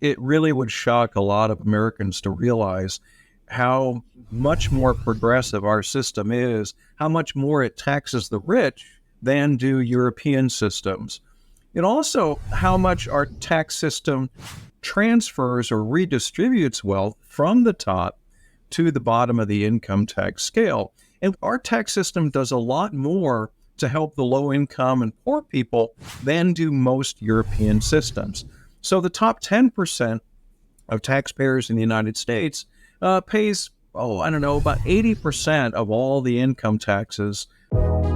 It really would shock a lot of Americans to realize how much more progressive our system is, how much more it taxes the rich than do European systems. And also how much our tax system transfers or redistributes wealth from the top to the bottom of the income tax scale. And our tax system does a lot more to help the low income and poor people than do most European systems. So the top 10% of taxpayers in the United States pays, about 80% of all the income taxes. Welcome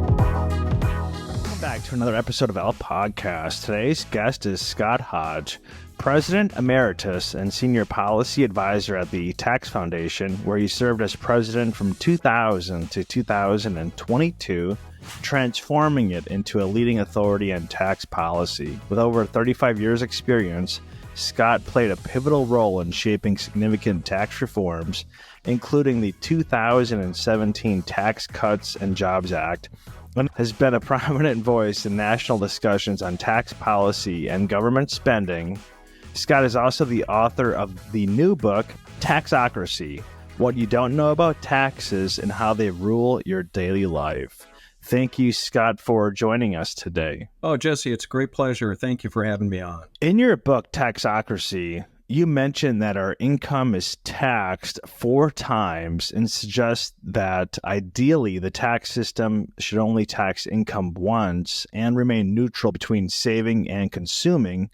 back to another episode of L Podcast. Today's guest is Scott Hodge, President Emeritus and Senior Policy Advisor at the Tax Foundation, where he served as president from 2000 to 2022, transforming it into a leading authority on tax policy. With over 35 years' experience, Scott played a pivotal role in shaping significant tax reforms, including the 2017 Tax Cuts and Jobs Act, and has been a prominent voice in national discussions on tax policy and government spending. Scott is also the author of the new book, Taxocracy: What You Don't Know About Taxes and How They Rule Your Daily Life. Thank you, Scott, for joining us today. Oh, Jesse, it's a great pleasure. Thank you for having me on. In your book, Taxocracy, you mentioned that our income is taxed 4 times and suggest that ideally the tax system should only tax income once and remain neutral between saving and consuming.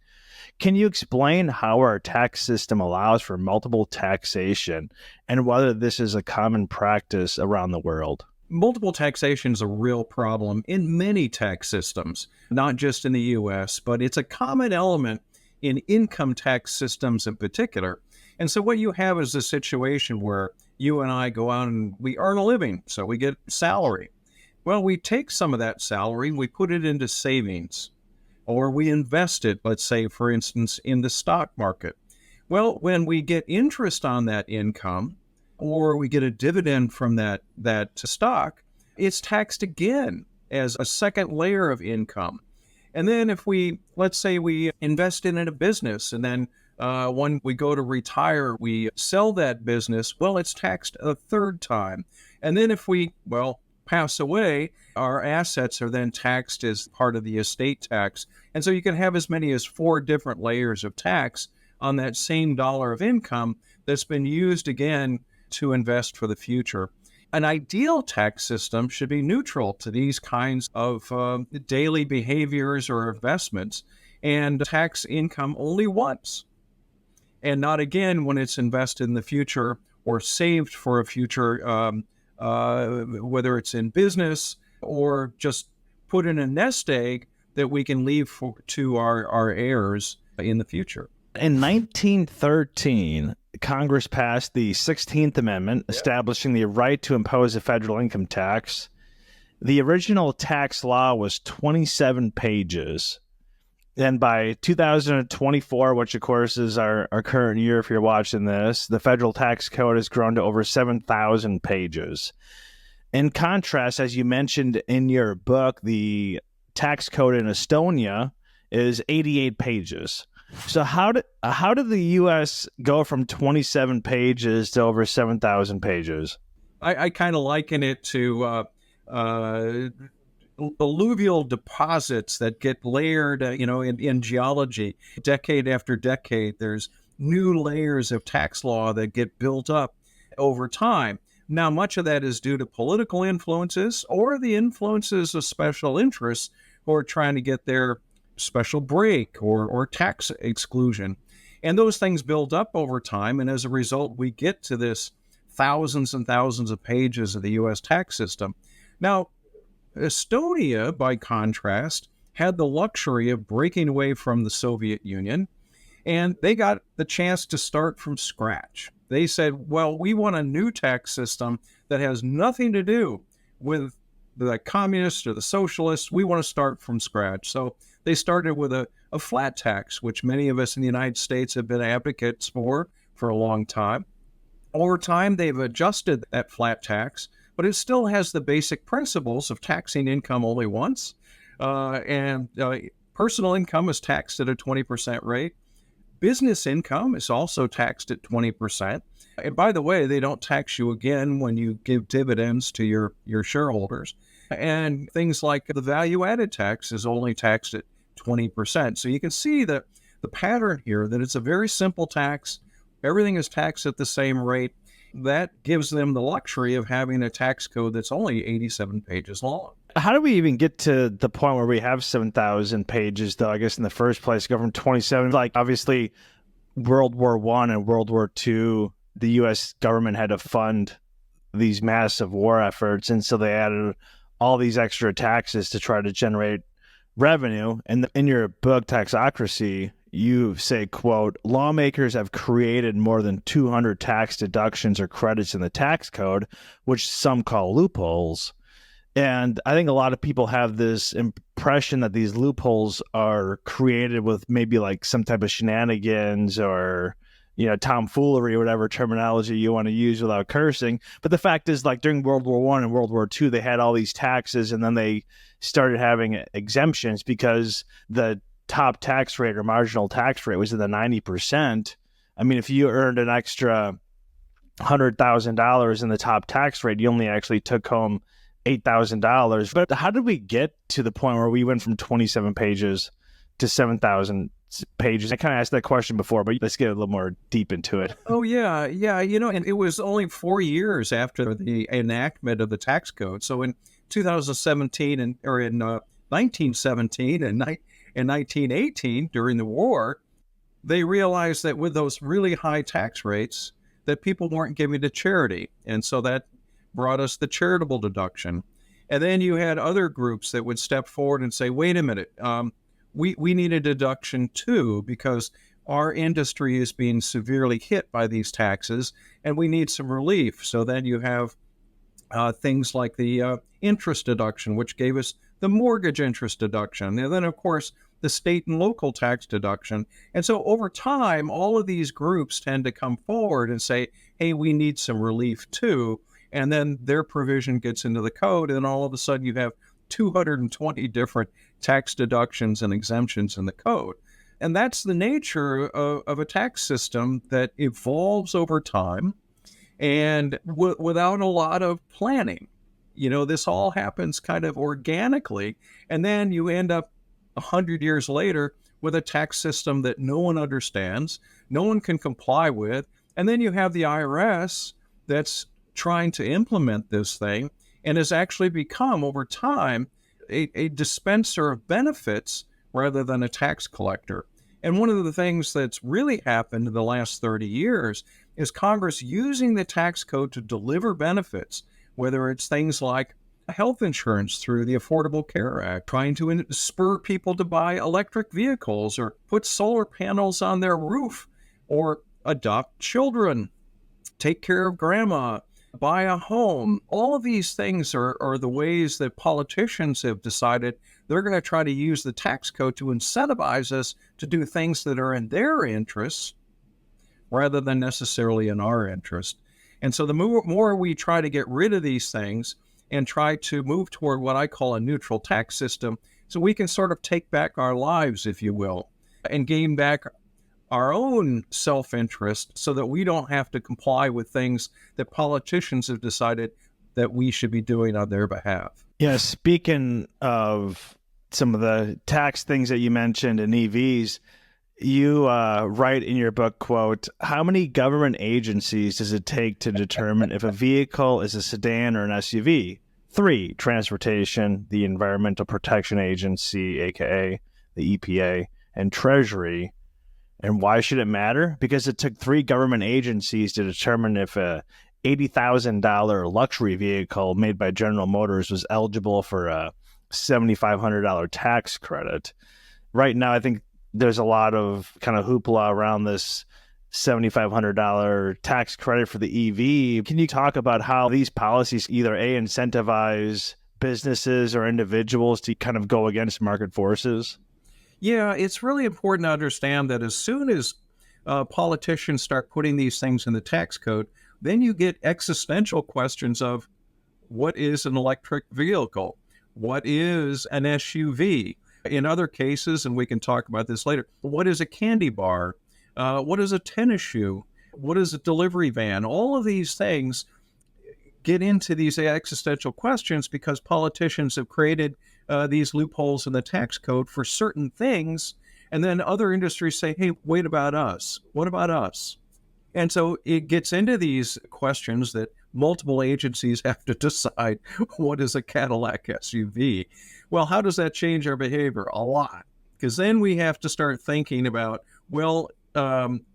Can you explain how our tax system allows for multiple taxation and whether this is a common practice around the world? Multiple taxation is a real problem in many tax systems, not just in the U.S., but it's a common element in income tax systems in particular. And so what you have is a situation where you and I go out and we earn a living, so we get salary. Well, we take some of that salary, we put it into savings, or we invest it, let's say, for instance, in the stock market. Well, when we get interest on that income, or we get a dividend from that stock, it's taxed again as a second layer of income. And then if let's say we invest in a business, and then when we go to retire, we sell that business, well, it's taxed a third time. And then if we, pass away, our assets are then taxed as part of the estate tax. And so you can have as many as 4 different layers of tax on that same dollar of income that's been used again to invest for the future. An ideal tax system should be neutral to these kinds of daily behaviors or investments and tax income only once, and not again when it's invested in the future or saved for a future, whether it's in business or just put in a nest egg that we can leave to our heirs in the future. In 1913, Congress passed the 16th Amendment, establishing the right to impose a federal income tax. The original tax law was 27 pages. And by 2024, which of course is our current year if you're watching this, the federal tax code has grown to over 7,000 pages. In contrast, as you mentioned in your book, the tax code in Estonia is 88 pages. So how did the U.S. go from 27 pages to over 7,000 pages? I kind of liken it to alluvial deposits that get layered, in geology. Decade after decade, there's new layers of tax law that get built up over time. Now, much of that is due to political influences or the influences of special interests who are trying to get their special break or tax exclusion. And those things build up over time. And as a result, we get to this thousands and thousands of pages of the U.S. tax system. Now, Estonia, by contrast, had the luxury of breaking away from the Soviet Union, and they got the chance to start from scratch. They said, well, we want a new tax system that has nothing to do with the communists or the socialists. We want to start from scratch. So they started with a flat tax, which many of us in the United States have been advocates for a long time. Over time, they've adjusted that flat tax, but it still has the basic principles of taxing income only once. And personal income is taxed at a 20% rate. Business income is also taxed at 20%. And by the way, they don't tax you again when you give dividends to your shareholders. And things like the value added tax is only taxed at 20%. So you can see that the pattern here, that it's a very simple tax. Everything is taxed at the same rate. That gives them the luxury of having a tax code that's only 87 pages long. How do we even get to the point where we have 7,000 pages, though, I guess, in the first place, go from 27? Like, obviously, World War I and World War II, the U.S. government had to fund these massive war efforts, and so they added all these extra taxes to try to generate revenue. And in your book, Taxocracy, you say, quote, lawmakers have created more than 200 tax deductions or credits in the tax code, which some call loopholes. And I think a lot of people have this impression that these loopholes are created with maybe like some type of shenanigans or, tomfoolery or whatever terminology you want to use without cursing. But the fact is, like, during World War I and World War II, they had all these taxes, and then they started having exemptions because the top tax rate or marginal tax rate was in the 90%. I mean, if you earned an extra $100,000 in the top tax rate, you only actually took home $8,000. But how did we get to the point where we went from 27 pages to 7,000 pages? I kind of asked that question before, but let's get a little more deep into it. Oh, yeah. And it was only 4 years after the enactment of the tax code. So in 2017 or in 1917 and 1918, during the war, they realized that with those really high tax rates, that people weren't giving to charity. And so that brought us the charitable deduction. And then you had other groups that would step forward and say, wait a minute, we need a deduction too, because our industry is being severely hit by these taxes and we need some relief. So then you have things like the interest deduction, which gave us the mortgage interest deduction. And then, of course, the state and local tax deduction. And so over time, all of these groups tend to come forward and say, hey, we need some relief too. And then their provision gets into the code, and all of a sudden you have 220 different tax deductions and exemptions in the code. And that's the nature of a tax system that evolves over time and without a lot of planning. This all happens kind of organically, and then you end up 100 years later with a tax system that no one understands, no one can comply with, and then you have the IRS that's trying to implement this thing and has actually become, over time, a dispenser of benefits rather than a tax collector. And one of the things that's really happened in the last 30 years is Congress using the tax code to deliver benefits, whether it's things like health insurance through the Affordable Care Act, trying to spur people to buy electric vehicles or put solar panels on their roof or adopt children, take care of grandma, buy a home. All of these things are the ways that politicians have decided they're going to try to use the tax code to incentivize us to do things that are in their interests rather than necessarily in our interest. And so the more we try to get rid of these things and try to move toward what I call a neutral tax system, so we can sort of take back our lives, if you will, and gain back our own self-interest so that we don't have to comply with things that politicians have decided that we should be doing on their behalf. Yeah, speaking of some of the tax things that you mentioned in EVs, you write in your book, quote, how many government agencies does it take to determine if a vehicle is a sedan or an SUV? 3, transportation, the Environmental Protection Agency, aka the EPA, and Treasury. And why should it matter? Because it took 3 government agencies to determine if a $80,000 luxury vehicle made by General Motors was eligible for a $7,500 tax credit. Right now, I think there's a lot of kind of hoopla around this $7,500 tax credit for the EV. Can you talk about how these policies either incentivize businesses or individuals to kind of go against market forces? Yeah, it's really important to understand that as soon as politicians start putting these things in the tax code, then you get existential questions of what is an electric vehicle? What is an SUV? In other cases, and we can talk about this later, what is a candy bar? What is a tennis shoe? What is a delivery van? All of these things get into these existential questions because politicians have created these loopholes in the tax code for certain things. And then other industries say, hey, wait about us. What about us? And so it gets into these questions that multiple agencies have to decide what is a Cadillac SUV. Well, how does that change our behavior? A lot. Because then we have to start thinking about, well,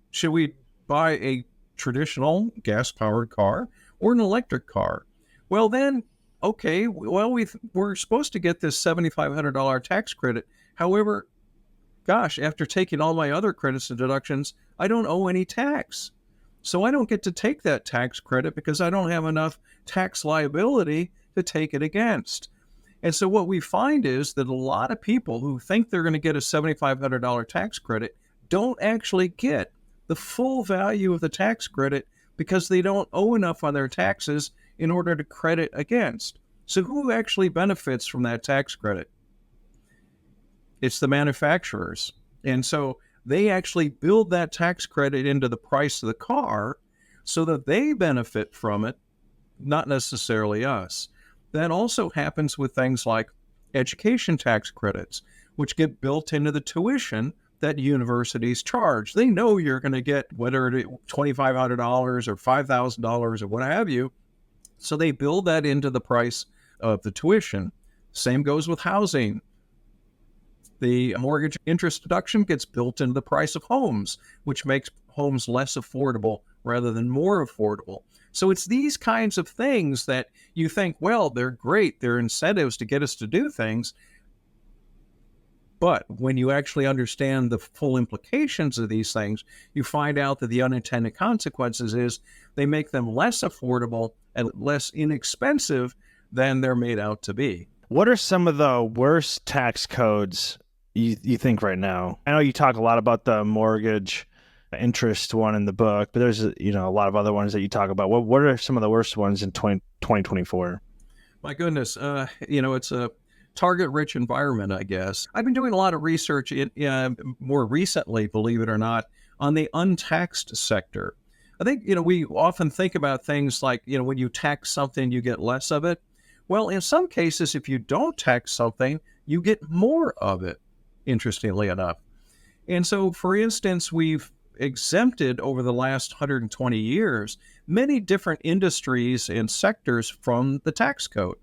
should we buy a traditional gas-powered car or an electric car? Well, then, okay, well, we're supposed to get this $7,500 tax credit. However, gosh, after taking all my other credits and deductions, I don't owe any tax. So I don't get to take that tax credit because I don't have enough tax liability to take it against. And so what we find is that a lot of people who think they're going to get a $7,500 tax credit don't actually get the full value of the tax credit because they don't owe enough on their taxes in order to credit against. So who actually benefits from that tax credit? It's the manufacturers. And so they actually build that tax credit into the price of the car so that they benefit from it, not necessarily us. That also happens with things like education tax credits, which get built into the tuition that universities charge. They know you're going to get whether it's $2,500 or $5,000 or what have you. So they build that into the price of the tuition. Same goes with housing. The mortgage interest deduction gets built into the price of homes, which makes homes less affordable rather than more affordable. So it's these kinds of things that you think, well, they're great. They're incentives to get us to do things. But when you actually understand the full implications of these things, you find out that the unintended consequences is they make them less affordable and less inexpensive than they're made out to be. What are some of the worst tax codes you think right now? I know you talk a lot about the mortgage interest one in the book, but there's a lot of other ones that you talk about. What are some of the worst ones in 2024? My goodness, it's a target-rich environment, I guess. I've been doing a lot of research more recently, believe it or not, on the untaxed sector. I think, we often think about things like, when you tax something, you get less of it. Well, in some cases, if you don't tax something, you get more of it, interestingly enough. And so, for instance, we've exempted over the last 120 years many different industries and sectors from the tax code.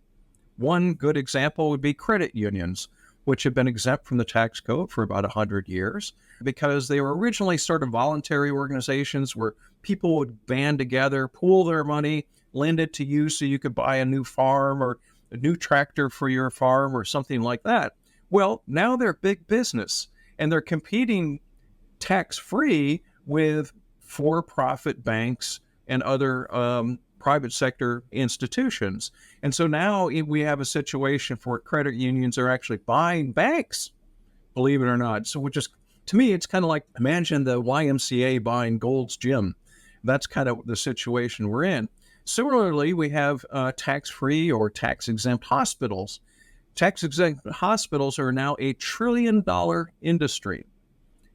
One good example would be credit unions, which have been exempt from the tax code for about 100 years because they were originally sort of voluntary organizations where people would band together, pool their money, lend it to you so you could buy a new farm or a new tractor for your farm or something like that. Well, now they're big business and they're competing tax-free with for-profit banks and other private sector institutions. And so now we have a situation where credit unions are actually buying banks, believe it or not. So to me, it's kind of like, imagine the YMCA buying Gold's Gym. That's kind of the situation we're in. Similarly, we have tax-free or tax-exempt hospitals. Tax-exempt hospitals are now $1 trillion industry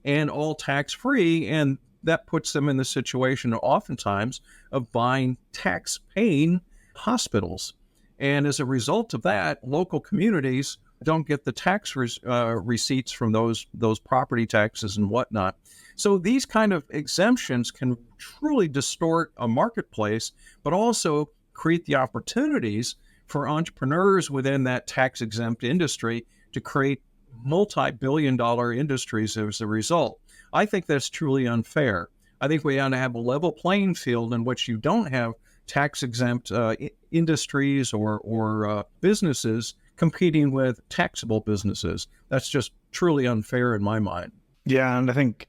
and all tax-free, and that puts them in the situation oftentimes of buying tax-paying hospitals. And as a result of that, local communities don't get the tax receipts from those property taxes and whatnot. So these kind of exemptions can truly distort a marketplace, but also create the opportunities for entrepreneurs within that tax-exempt industry to create multi-billion-dollar industries as a result. I think that's truly unfair. I think we ought to have a level playing field in which you don't have tax-exempt industries or businesses competing with taxable businesses. That's just truly unfair in my mind. Yeah, and I think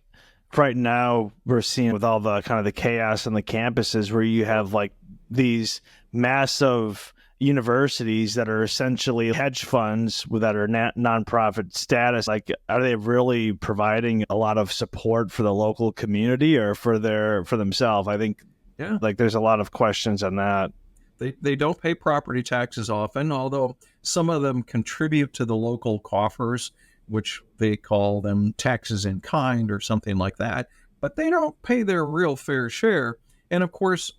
right now we're seeing with all the kind of the chaos on the campuses where you have like these massive universities that are essentially hedge funds that are nonprofit status. Like, are they really providing a lot of support for the local community or for themselves? I think like there's a lot of questions on that. They don't pay property taxes often, although some of them contribute to the local coffers, which they call them taxes in kind or something like that. but they don't pay their real fair share. And of course,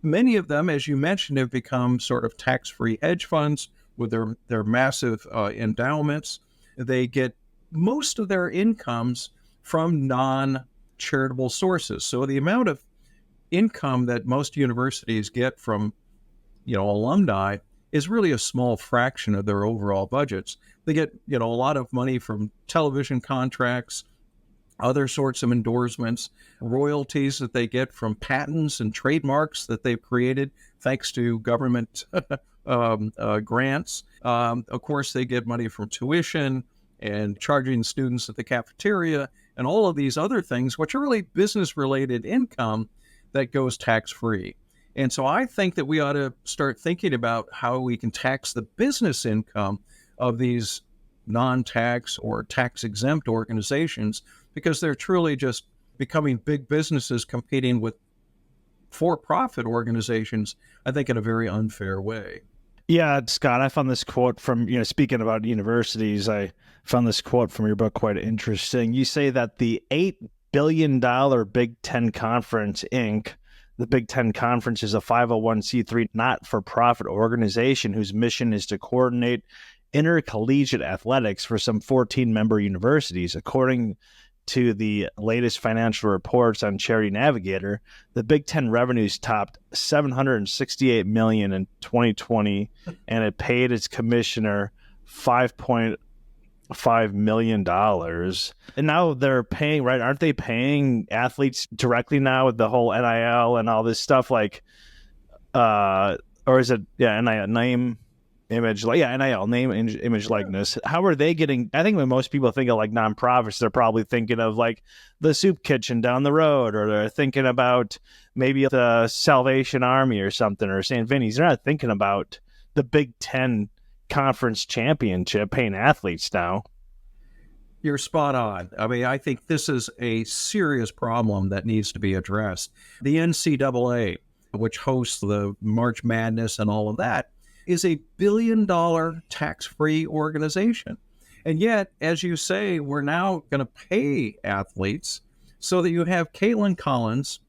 many of them, as you mentioned, have become sort of tax-free hedge funds with their massive endowments. They get most of their incomes from non-charitable sources. So the amount of income that most universities get from, alumni is really a small fraction of their overall budgets. They get, a lot of money from television contracts, other sorts of endorsements, royalties that they get from patents and trademarks that they've created thanks to government grants. Of course, they get money from tuition and charging students at the cafeteria and all of these other things, which are really business-related income that goes tax-free. And so I think that we ought to start thinking about how we can tax the business income of these non-tax or tax-exempt organizations, because they're truly just becoming big businesses competing with for-profit organizations, I think, in a very unfair way. Yeah, Scott, I found this quote from, speaking about universities, I found this quote from your book quite interesting. You say that the $8 billion Big Ten Conference, Inc., the Big Ten Conference is a 501c3 not-for-profit organization whose mission is to coordinate intercollegiate athletics for some 14-member universities. According to the latest financial reports on Charity Navigator, the Big Ten revenues topped $768 million in 2020, and it paid its commissioner $5.5 million. And now they're paying, right? Aren't they paying athletes directly now with the whole NIL and all this stuff? Like, or is it, NIL, name, image, NIL, name, image, likeness. How are they getting? I think when most people think of like nonprofits, they're probably thinking of like the soup kitchen down the road, or they're thinking about maybe the Salvation Army or something, or St. Vinny's. They're not thinking about the Big Ten Conference Championship paying athletes now. You're spot on. I mean, I think this is a serious problem that needs to be addressed. The NCAA, which hosts the March Madness and all of that, is a billion-dollar tax-free organization. And yet, as you say, we're now going to pay athletes so that you have Caitlin Collins,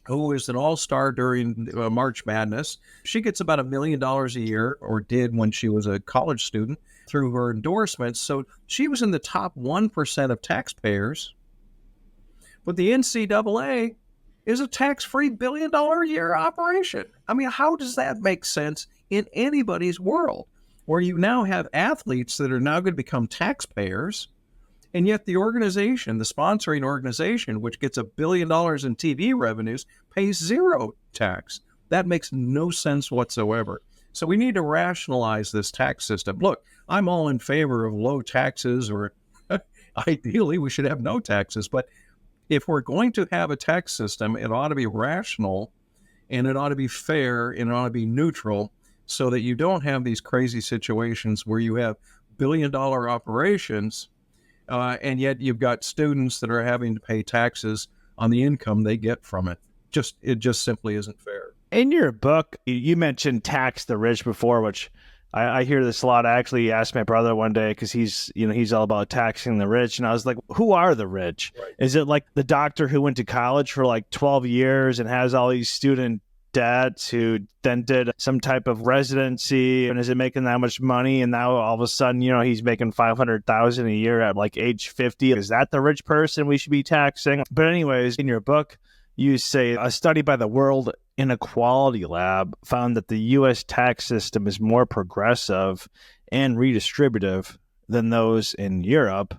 who is an all-star during March Madness. She gets about $1 million a year, or did when she was a college student, through her endorsements. So she was in the top 1% of taxpayers. But the NCAA is a tax-free billion-dollar a year operation. I mean, how does that make sense in anybody's world, where you now have athletes that are now going to become taxpayers, and yet the organization, the sponsoring organization, which gets $1 billion in TV revenues, pays zero tax? That makes no sense whatsoever. So we need to rationalize this tax system. Look, I'm all in favor of low taxes, or ideally we should have no taxes, but if we're going to have a tax system, it ought to be rational, and it ought to be fair, and it ought to be neutral, so that you don't have these crazy situations where you have billion-dollar operations, and yet you've got students that are having to pay taxes on the income they get from it. It just simply isn't fair. In your book, you mentioned tax the rich before, which I hear this a lot. I actually asked my brother one day, because he's all about taxing the rich, and I was like, who are the rich? Right. Is it like the doctor who went to college for like 12 years and has all these student debts, who then did some type of residency, and is it making that much money, and now all of a sudden he's making $500,000 a year at like age 50? Is that the rich person we should be taxing? But anyways, in your book, you say a study by the World Inequality Lab found that the U.S. tax system is more progressive and redistributive than those in Europe.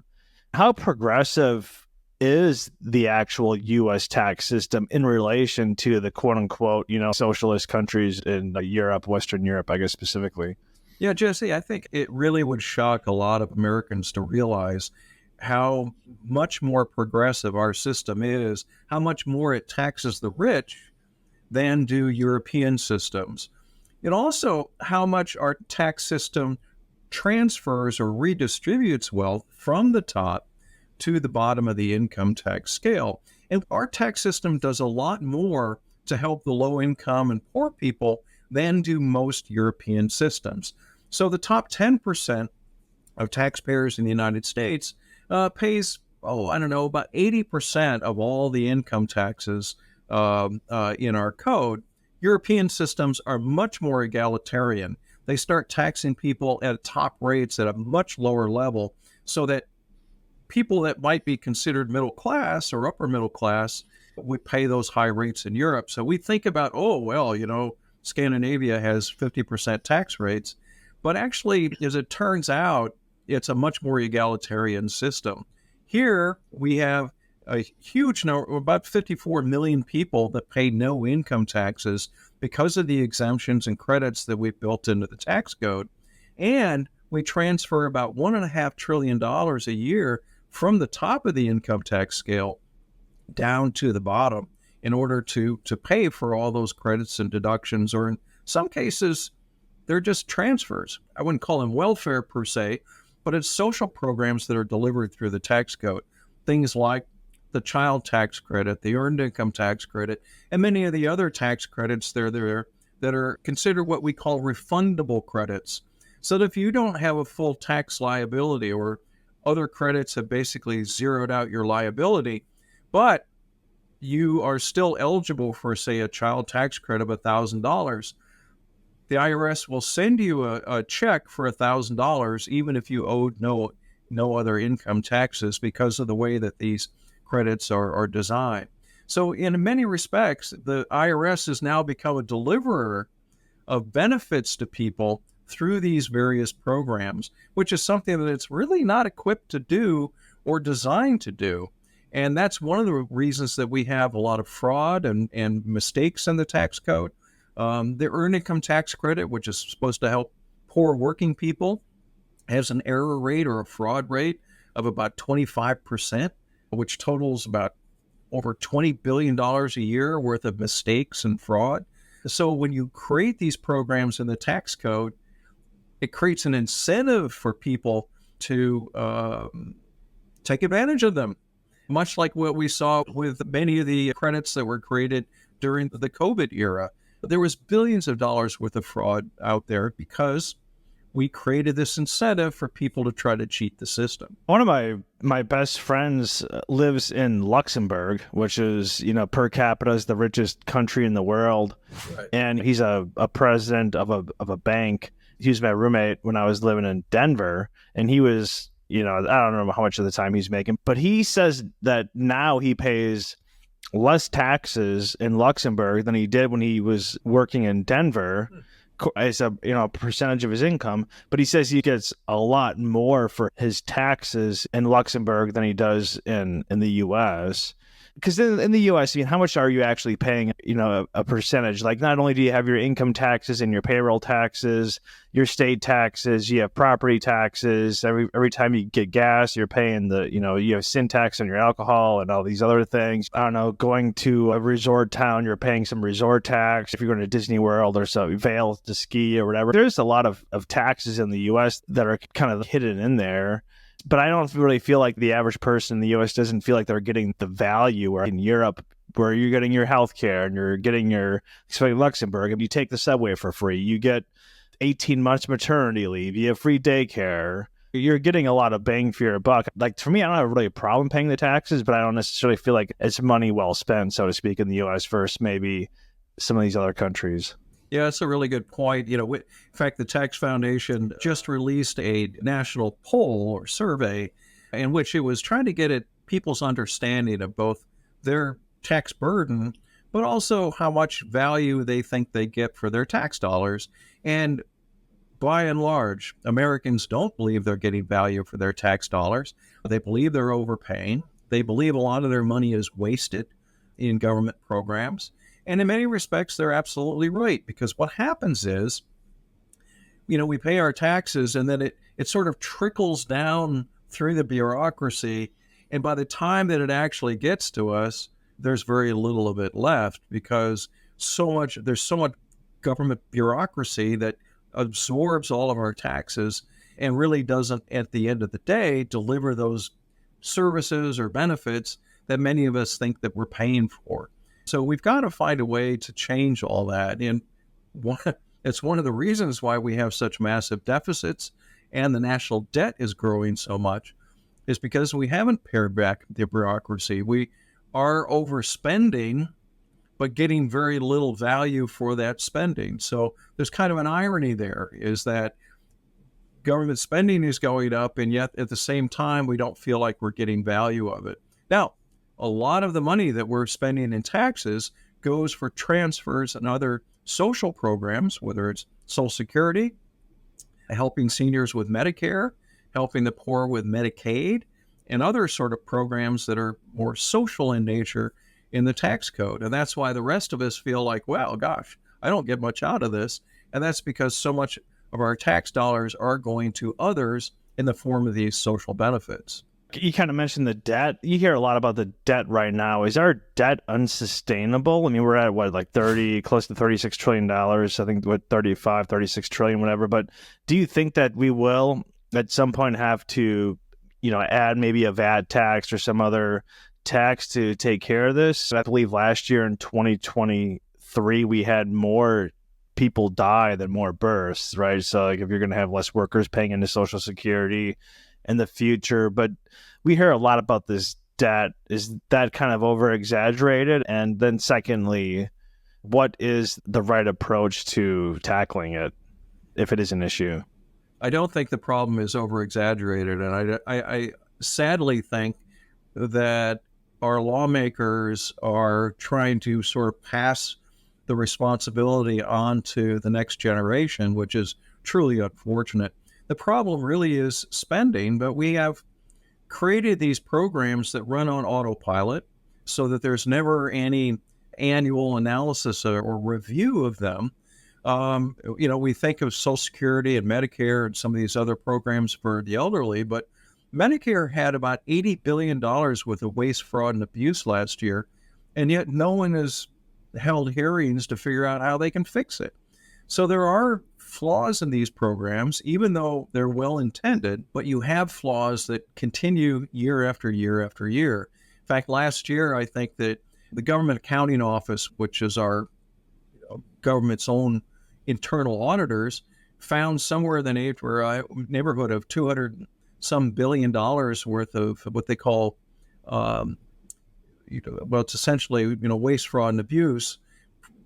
How progressive is the actual U.S. tax system in relation to the quote-unquote, socialist countries in Europe, Western Europe, I guess specifically? Yeah, Jesse, I think it really would shock a lot of Americans to realize how much more progressive our system is, how much more it taxes the rich than do European systems. And also how much our tax system transfers or redistributes wealth from the top to the bottom of the income tax scale. And our tax system does a lot more to help the low income and poor people than do most European systems. So the top 10% of taxpayers in the United States pays I don't know, about 80% of all the income taxes in our code. European systems are much more egalitarian. They start taxing people at top rates at a much lower level so that people that might be considered middle class or upper middle class would pay those high rates in Europe. So we think about, oh, well, Scandinavia has 50% tax rates. But actually, as it turns out, it's a much more egalitarian system. Here, we have a huge number, about 54 million people that pay no income taxes because of the exemptions and credits that we've built into the tax code. And we transfer about $1.5 trillion a year from the top of the income tax scale down to the bottom in order to pay for all those credits and deductions, or in some cases, they're just transfers. I wouldn't call them welfare per se, but it's social programs that are delivered through the tax code. Things like the child tax credit, the earned income tax credit, and many of the other tax credits that are considered what we call refundable credits. So that if you don't have a full tax liability, or other credits have basically zeroed out your liability, but you are still eligible for, say, a child tax credit of $1,000, the IRS will send you a check for $1,000 even if you owed no other income taxes, because of the way that these credits are designed. So in many respects, the IRS has now become a deliverer of benefits to people through these various programs, which is something that it's really not equipped to do or designed to do. And that's one of the reasons that we have a lot of fraud and mistakes in the tax code. The earned income tax credit, which is supposed to help poor working people, has an error rate or a fraud rate of about 25%, which totals about over $20 billion a year worth of mistakes and fraud. So when you create these programs in the tax code, it creates an incentive for people to take advantage of them, much like what we saw with many of the credits that were created during the COVID era. There was billions of dollars worth of fraud out there because we created this incentive for people to try to cheat the system. One of my best friends lives in Luxembourg, which is, per capita is the richest country in the world. Right. And he's a president of a bank. He was my roommate when I was living in Denver, and he was, I don't know how much of the time he's making, but he says that now he pays less taxes in Luxembourg than he did when he was working in Denver as a percentage of his income. But he says he gets a lot more for his taxes in Luxembourg than he does in the U.S. Because in the U.S., how much are you actually paying, a percentage? Like, not only do you have your income taxes and your payroll taxes, your state taxes, you have property taxes. Every time you get gas, you're paying you have sin tax on your alcohol and all these other things. I don't know, going to a resort town, you're paying some resort tax. If you're going to Disney World or so, Vail to ski or whatever. There's a lot of taxes in the U.S. that are kind of hidden in there. But I don't really feel like the average person in the U.S. doesn't feel like they're getting the value, or in Europe, where you're getting your health care and you're getting especially Luxembourg, if you take the subway for free, you get 18 months maternity leave, you have free daycare. You're getting a lot of bang for your buck. Like, for me, I don't have really a problem paying the taxes, but I don't necessarily feel like it's money well spent, so to speak, in the U.S. versus maybe some of these other countries. Yeah, that's a really good point. In fact, the Tax Foundation just released a national poll or survey in which it was trying to get at people's understanding of both their tax burden, but also how much value they think they get for their tax dollars. And by and large, Americans don't believe they're getting value for their tax dollars. They believe they're overpaying. They believe a lot of their money is wasted in government programs. And in many respects, they're absolutely right, because what happens is, we pay our taxes and then it sort of trickles down through the bureaucracy. And by the time that it actually gets to us, there's very little of it left, because there's so much government bureaucracy that absorbs all of our taxes and really doesn't, at the end of the day, deliver those services or benefits that many of us think that we're paying for. So we've got to find a way to change all that. And it's one of the reasons why we have such massive deficits and the national debt is growing so much, is because we haven't pared back the bureaucracy. We are overspending, but getting very little value for that spending. So there's kind of an irony there, is that government spending is going up, and yet at the same time, we don't feel like we're getting value of it. Now, a lot of the money that we're spending in taxes goes for transfers and other social programs, whether it's Social Security, helping seniors with Medicare, helping the poor with Medicaid, and other sort of programs that are more social in nature in the tax code. And that's why the rest of us feel like, well, gosh, I don't get much out of this. And that's because so much of our tax dollars are going to others in the form of these social benefits. You kind of mentioned the debt. You hear a lot about the debt right now. Is our debt unsustainable? I mean, we're at what, like close to $36 trillion. I think what, 35, 36 trillion, whatever. But do you think that we will at some point have to, add maybe a VAT tax or some other tax to take care of this? I believe last year in 2023, we had more people die than more births, right? So like if you're going to have less workers paying into Social Security in the future, but we hear a lot about this debt. Is that kind of over exaggerated? And then secondly, what is the right approach to tackling it if it is an issue? I don't think the problem is over exaggerated. And I sadly think that our lawmakers are trying to sort of pass the responsibility on to the next generation, which is truly unfortunate. The problem really is spending, but we have created these programs that run on autopilot so that there's never any annual analysis or review of them. We think of Social Security and Medicare and some of these other programs for the elderly, but Medicare had about $80 billion worth of waste, fraud, and abuse last year, and yet no one has held hearings to figure out how they can fix it. So there are flaws in these programs, even though they're well intended, but you have flaws that continue year after year after year. In fact, last year, I think that the Government Accounting Office, which is our government's own internal auditors, found somewhere in the neighborhood of 200 some billion dollars worth of what they call, it's essentially, waste, fraud, and abuse,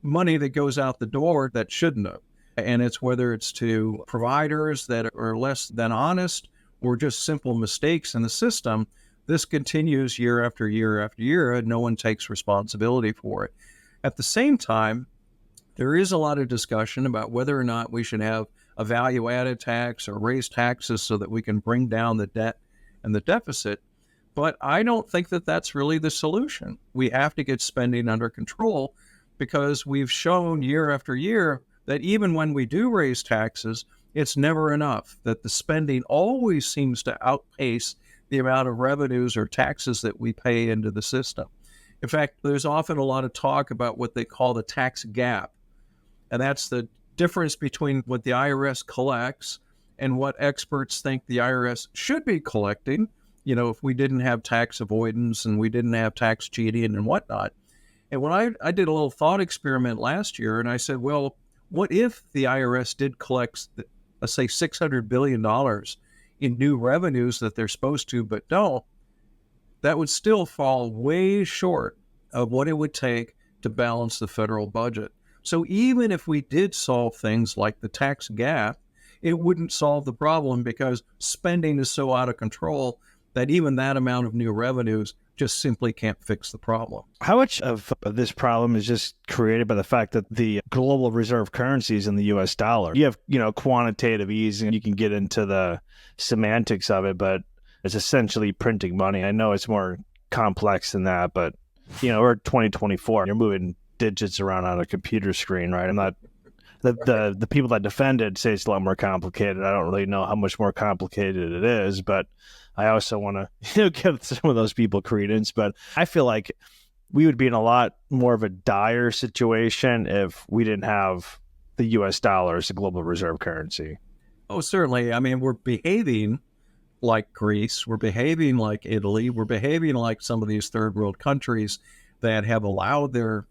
money that goes out the door that shouldn't have. And it's whether it's to providers that are less than honest or just simple mistakes in the system. This continues year after year after year, and no one takes responsibility for it. At the same time, there is a lot of discussion about whether or not we should have a value-added tax or raise taxes so that we can bring down the debt and the deficit. But I don't think that that's really the solution. We have to get spending under control, because we've shown year after year that even when we do raise taxes, it's never enough, that the spending always seems to outpace the amount of revenues or taxes that we pay into the system. In fact, there's often a lot of talk about what they call the tax gap, and that's the difference between what the IRS collects and what experts think the IRS should be collecting, if we didn't have tax avoidance and we didn't have tax cheating and whatnot. And when I did a little thought experiment last year, and I said, well, what if the IRS did collect, let's say, $600 billion in new revenues that they're supposed to, but don't? That would still fall way short of what it would take to balance the federal budget. So even if we did solve things like the tax gap, it wouldn't solve the problem, because spending is so out of control that even that amount of new revenues just simply can't fix the problem. How much of this problem is just created by the fact that the global reserve currency is in the US dollar? You have, quantitative easing. You can get into the semantics of it, but it's essentially printing money. I know it's more complex than that, but, we're 2024. You're moving digits around on a computer screen, right? I'm not... The people that defend it say it's a lot more complicated. I don't really know how much more complicated it is, but I also want to give some of those people credence. But I feel like we would be in a lot more of a dire situation if we didn't have the U.S. dollar as a global reserve currency. Oh, certainly. I mean, we're behaving like Greece. We're behaving like Italy. We're behaving like some of these third world countries that have allowed their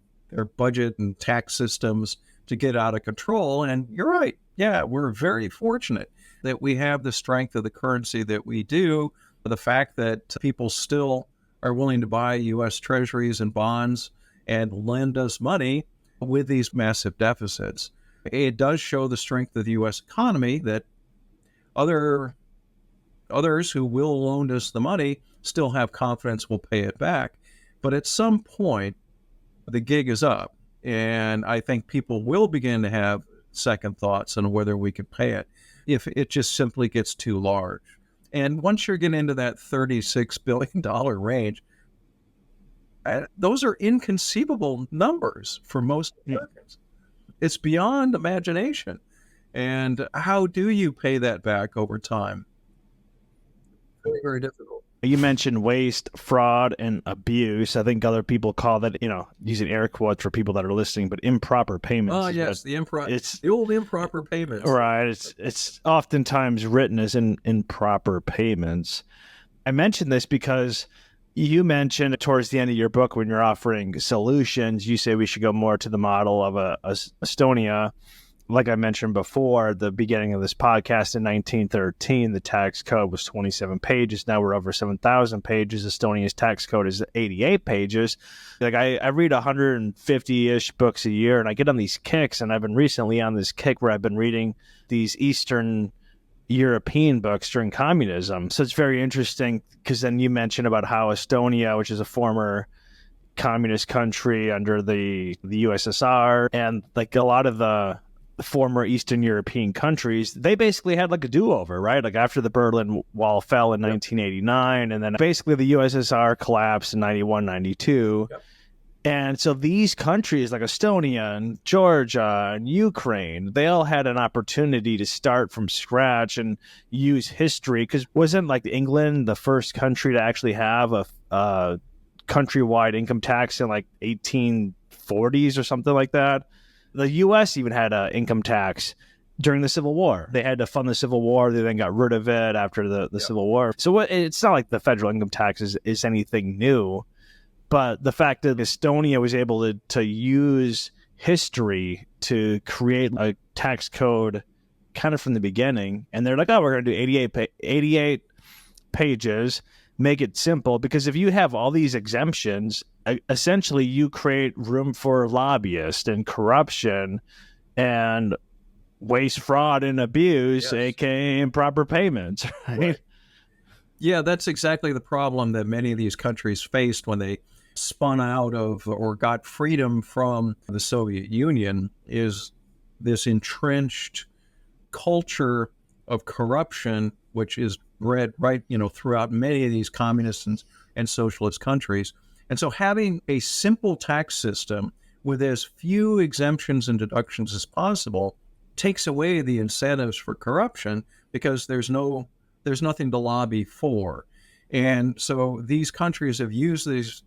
budget and tax systems to get out of control. And you're right. Yeah, we're very fortunate that we have the strength of the currency that we do. The fact that people still are willing to buy U.S. treasuries and bonds and lend us money with these massive deficits. It does show the strength of the U.S. economy that others who will loan us the money still have confidence we'll pay it back. But at some point, the gig is up. And I think people will begin to have second thoughts on whether we can pay it if it just simply gets too large. And once you're getting into that $36 billion range, those are inconceivable numbers for most Americans. It's beyond imagination. And how do you pay that back over time? Very, very difficult. You mentioned waste, fraud, and abuse. I think other people call that, using air quotes for people that are listening, but improper payments. Oh, yes, it's the old improper payments. Right. It's oftentimes written as improper payments. I mentioned this because you mentioned towards the end of your book when you're offering solutions, you say we should go more to the model of Estonia. Like I mentioned before, the beginning of this podcast in 1913, the tax code was 27 pages. Now we're over 7,000 pages. Estonia's tax code is 88 pages. Like I read 150-ish books a year, and I get on these kicks, and I've been recently on this kick where I've been reading these Eastern European books during communism. So it's very interesting because then you mentioned about how Estonia, which is a former communist country under the USSR, and like a lot of the former Eastern European countries, they basically had like a do-over, right? Like after the Berlin Wall fell in 1989, and then basically the USSR collapsed in 91, 92. Yep. And so these countries like Estonia and Georgia and Ukraine, they all had an opportunity to start from scratch and use history, because wasn't like England the first country to actually have a countrywide income tax in like 1840s or something like that? The U.S. even had an income tax during the Civil War. They had to fund the Civil War. They then got rid of it after the Civil War. So it's not like the federal income tax is anything new. But the fact that Estonia was able to use history to create a tax code kind of from the beginning, and they're like, oh, we're going to do 88 pages, make it simple, because if you have all these exemptions, essentially you create room for lobbyists and corruption and waste, fraud, and abuse, yes, aka improper payments. Right? Yeah, that's exactly the problem that many of these countries faced when they spun out of or got freedom from the Soviet Union, is this entrenched culture of corruption, which is bred right, throughout many of these communist and socialist countries. And so having a simple tax system with as few exemptions and deductions as possible takes away the incentives for corruption, because there's nothing to lobby for. And so these countries have used these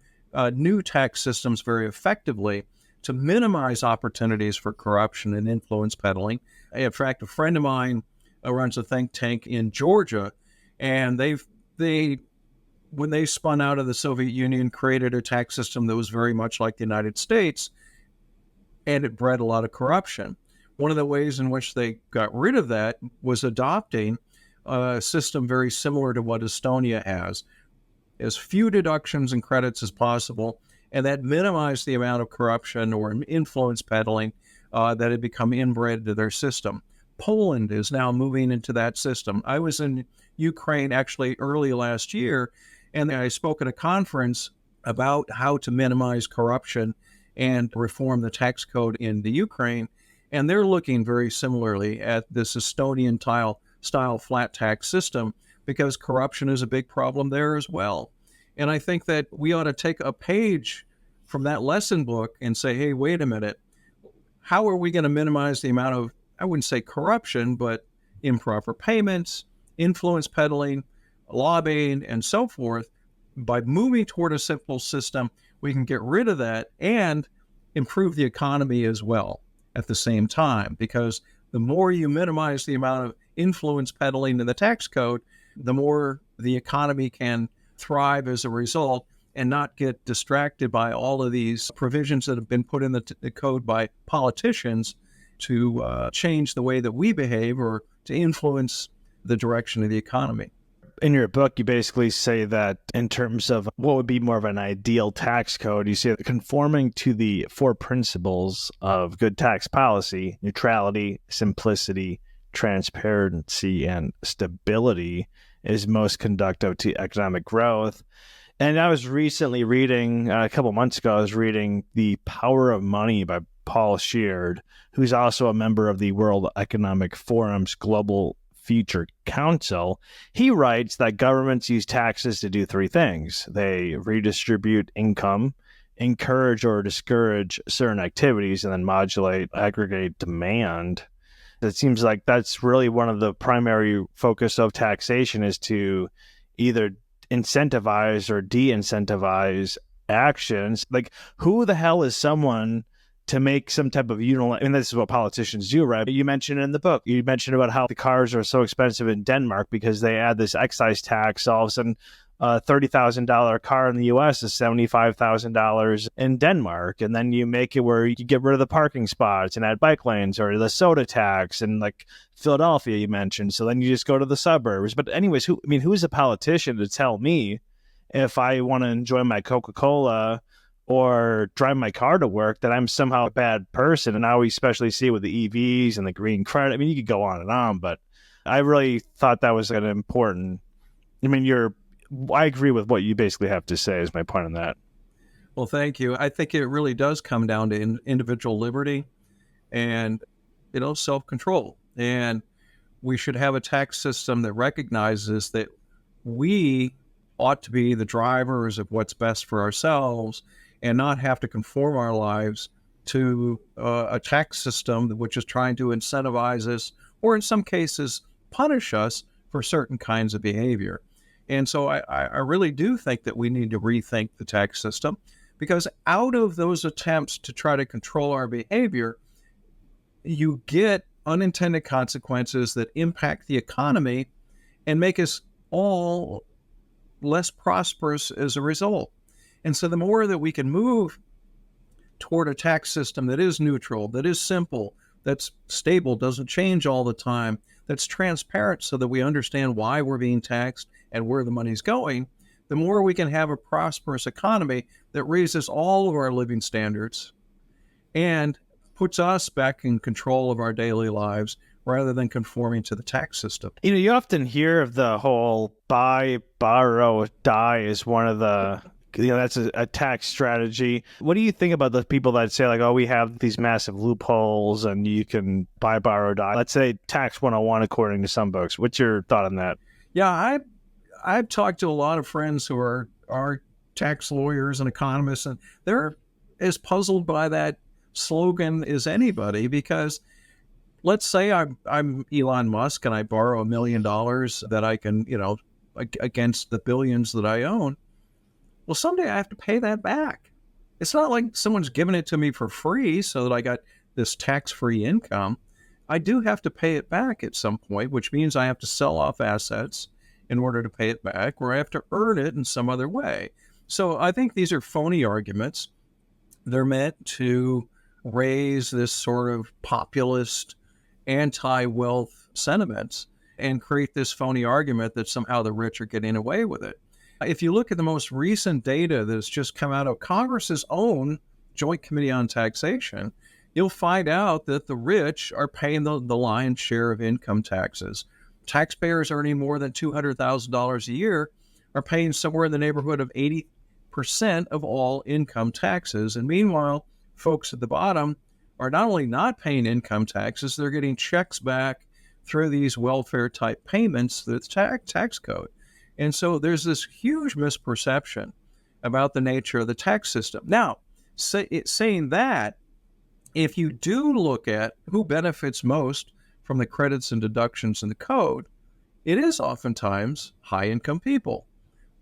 new tax systems very effectively to minimize opportunities for corruption and influence peddling. In fact, a friend of mine runs a think tank in Georgia, and when they spun out of the Soviet Union, created a tax system that was very much like the United States, and it bred a lot of corruption. One of the ways in which they got rid of that was adopting a system very similar to what Estonia has, as few deductions and credits as possible, and that minimized the amount of corruption or influence peddling that had become inbred to their system. Poland is now moving into that system. I was in Ukraine actually early last year, and I spoke at a conference about how to minimize corruption and reform the tax code in the Ukraine. And they're looking very similarly at this Estonian style flat tax system, because corruption is a big problem there as well. And I think that we ought to take a page from that lesson book and say, hey, wait a minute, how are we going to minimize the amount of, I wouldn't say corruption, but improper payments, influence peddling, lobbying, and so forth? By moving toward a simple system, we can get rid of that and improve the economy as well at the same time, because the more you minimize the amount of influence peddling in the tax code, the more the economy can thrive as a result and not get distracted by all of these provisions that have been put in the code by politicians to change the way that we behave or to influence the direction of the economy. In your book, you basically say that in terms of what would be more of an ideal tax code, you say that conforming to the four principles of good tax policy, neutrality, simplicity, transparency, and stability is most conducive to economic growth. And I was recently reading, a couple months ago, I was reading The Power of Money by Paul Sheard, who's also a member of the World Economic Forum's Global Future Council. He writes that governments use taxes to do three things. They redistribute income, encourage or discourage certain activities, and then modulate aggregate demand. It seems like that's really one of the primary focus of taxation, is to either incentivize or de-incentivize actions. Like, who the hell is someone to make some type of unilateral, and this is what politicians do, right? You mentioned in the book, you mentioned about how the cars are so expensive in Denmark because they add this excise tax. All of a sudden, a $30,000 car in the U.S. is $75,000 in Denmark. And then you make it where you get rid of the parking spots and add bike lanes, or the soda tax, and like Philadelphia you mentioned. So then you just go to the suburbs. But anyways, who's a politician to tell me if I want to enjoy my Coca-Cola or drive my car to work that I'm somehow a bad person? And now we especially see with the EVs and the green credit. I mean, you could go on, but I really thought that was an important, I agree with what you basically have to say is my point on that. Well, thank you. I think it really does come down to individual liberty and, self-control. And we should have a tax system that recognizes that we ought to be the drivers of what's best for ourselves and not have to conform our lives to a tax system which is trying to incentivize us, or in some cases punish us for certain kinds of behavior. And so I really do think that we need to rethink the tax system, because out of those attempts to try to control our behavior, you get unintended consequences that impact the economy and make us all less prosperous as a result. And so the more that we can move toward a tax system that is neutral, that is simple, that's stable, doesn't change all the time, that's transparent so that we understand why we're being taxed and where the money's going, the more we can have a prosperous economy that raises all of our living standards and puts us back in control of our daily lives rather than conforming to the tax system. You often hear of the whole buy, borrow, die as one of the, that's a tax strategy. What do you think about the people that say, like, oh, we have these massive loopholes and you can buy, borrow, die? Let's say tax 101 according to some books. What's your thought on that? Yeah, I've talked to a lot of friends who are tax lawyers and economists, and they're as puzzled by that slogan as anybody, because let's say I'm Elon Musk and I borrow $1 million that I can, against the billions that I own. Well, someday I have to pay that back. It's not like someone's giving it to me for free so that I got this tax-free income. I do have to pay it back at some point, which means I have to sell off assets in order to pay it back, or I have to earn it in some other way. So I think these are phony arguments. They're meant to raise this sort of populist, anti-wealth sentiments and create this phony argument that somehow the rich are getting away with it. If you look at the most recent data that's just come out of Congress's own Joint Committee on Taxation, you'll find out that the rich are paying the lion's share of income taxes. Taxpayers earning more than $200,000 a year are paying somewhere in the neighborhood of 80% of all income taxes. And meanwhile, folks at the bottom are not only not paying income taxes, they're getting checks back through these welfare type payments, the tax code. And so there's this huge misperception about the nature of the tax system. Now, saying that, if you do look at who benefits most from the credits and deductions in the code, it is oftentimes high-income people.